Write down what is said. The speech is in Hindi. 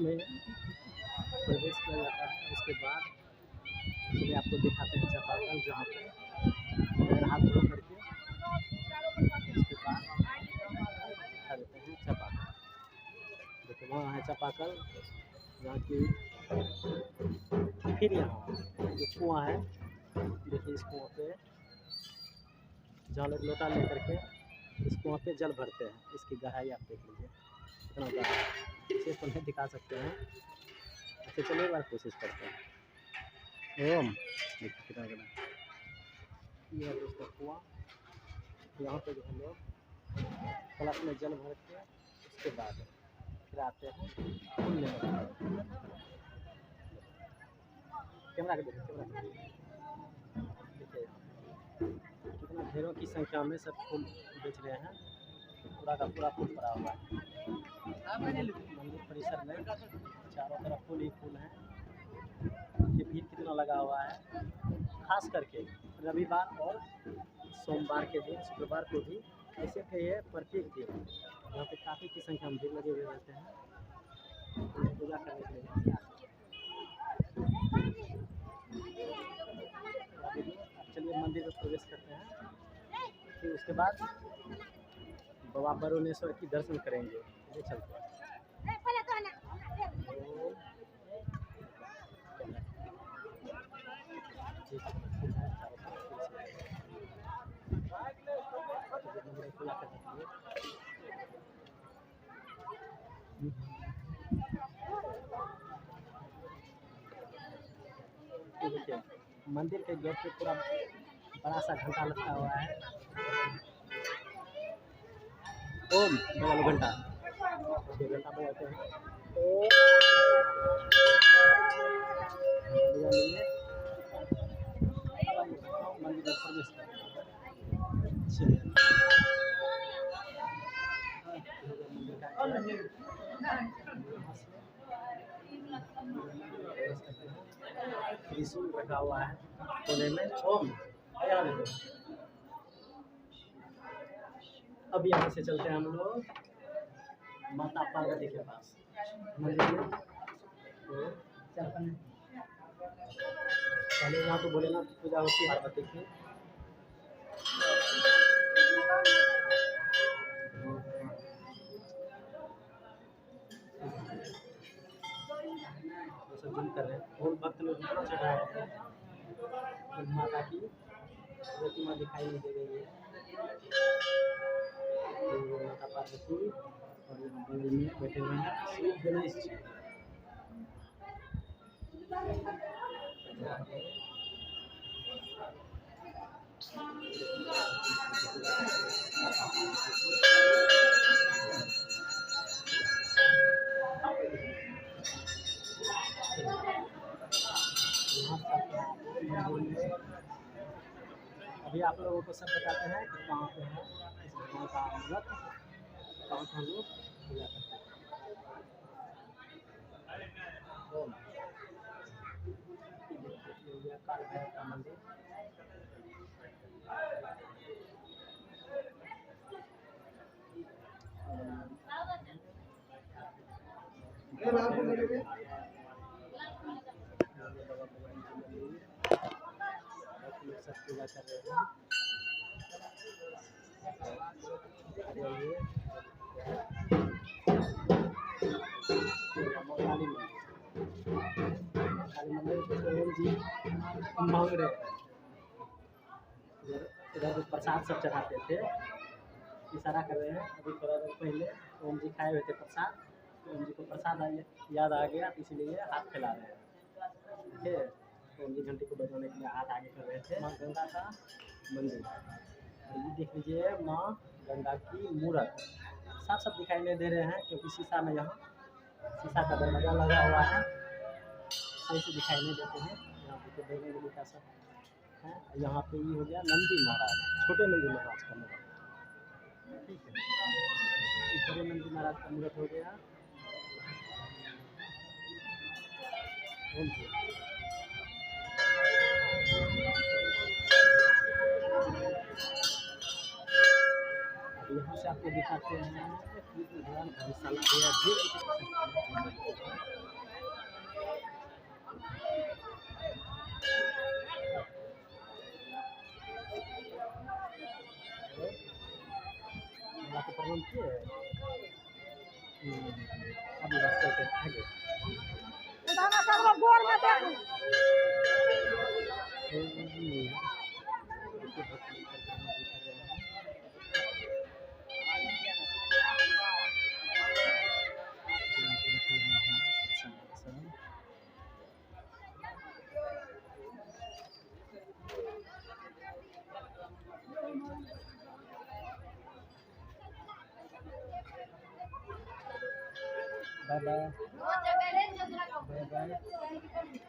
में प्रवेश किया जाता है। उसके बाद चलिए आपको दिखाते हैं चापाकल, जहाँ पे हाथ धो करके उसके बाद दिखा देते हैं चापाकल। देखिए वहाँ है चापाकल, जहाँ की फिर यहाँ जो कुआँ है, देखिए इस कुआँ पे जहाँ लोग लोटा ले करके इस कुआँ पे जल भरते हैं। इसकी गहराई आप देख लीजिए कितना गहरा है, इसे तो नहीं दिखा सकते हैं। अच्छा चलिए एक बार कोशिश करते हैं। ओम देखिए कितना गहरा, ये है दोस्तों कुआँ। यहाँ पे जो है लोग कलश में जल भर के उसके बाद फिर आते हैं फूल लेने। कैमरा के देखिए, कैमरा देखिए कितना ढेरों की संख्या में सब फूल बेच रहे हैं। पूरा का पूरा फूल भरा हुआ है मंदिर परिसर में, चारों तरफ फूल ही फूल हैं। ये भीड़ कितना लगा हुआ है, खास करके रविवार और सोमवार के दिन, शुक्रवार को भी, ऐसे कहिए प्रत्येक दिन यहाँ पे काफ़ी की संख्या में भीड़ लगे हुए रहते हैं पूजा करने के लिए। चलिए मंदिर में प्रवेश करते हैं, फिर उसके बाद बाबा बरुणेश्वर की दर्शन करेंगे। ये चलते हैं। देखिए मंदिर के गेट पे पूरा बड़ा सा घंटा लगा हुआ है। ओम बजा लो घंटा, घंटा बजाते हैं। बजा लिए मंदिर में प्रवेश करते हैं। त्रिशूल रखा हुआ है कोने में। ओम अब यहाँ से चलते हैं हम लोग माता पार्वती के पास मंदिर में। पहले यहाँ तो भोलेनाथ की पूजा होती है पार्वती की। जूम कर रहे हैं और भक्त लोग कितना चढ़ा है। माता की प्रतिमा दिखाई नहीं दे रही है, माता पार्वती और मंदिर में बैठे हुए हैं श्री गणेश जी। अभी आप लोगों को सब बताते हैं कि कहाँ पे है इस भगवान का व्रत, कहाँ हम लोग पूजा करते हैं। काल भैरव का मंदिर, सब पूजा कर रहे हैं। काली मंदिर जी मांग रहे हैं। इधर प्रसाद सब चढ़ाते थे, इशारा कर रहे हैं। अभी थोड़ा देर पहले ओम जी खाए हुए थे प्रसाद, ओम जी को प्रसाद याद आ गया, इसलिए हाथ फैला रहे हैं। ठीक है, ओम जी घंटी को बजाने के लिए हाथ आगे कर रहे थे। माँ गंगा का मंदिर, ये देख लीजिए माँ गंगा की मूर्त। साफ साफ दिखाई नहीं दे रहे हैं क्योंकि शीशा में यहाँ शीशा का दरवाजा लगा हुआ है, सही से दिखाई नहीं देते हैं। यहाँ पे देवी का सब है। यहाँ पे ये हो गया नंदी महाराज, छोटे नंदी महाराज का मूर्त। ठीक है, बड़े नंदी महाराज का मूर्त हो गया। यहाँ से आपको दिखाते हैं कि भगवान धर्मशाला दिया जी। आपको प्रणाम किए अभी रास्ते पे आगे बाय बाय बाय बाय।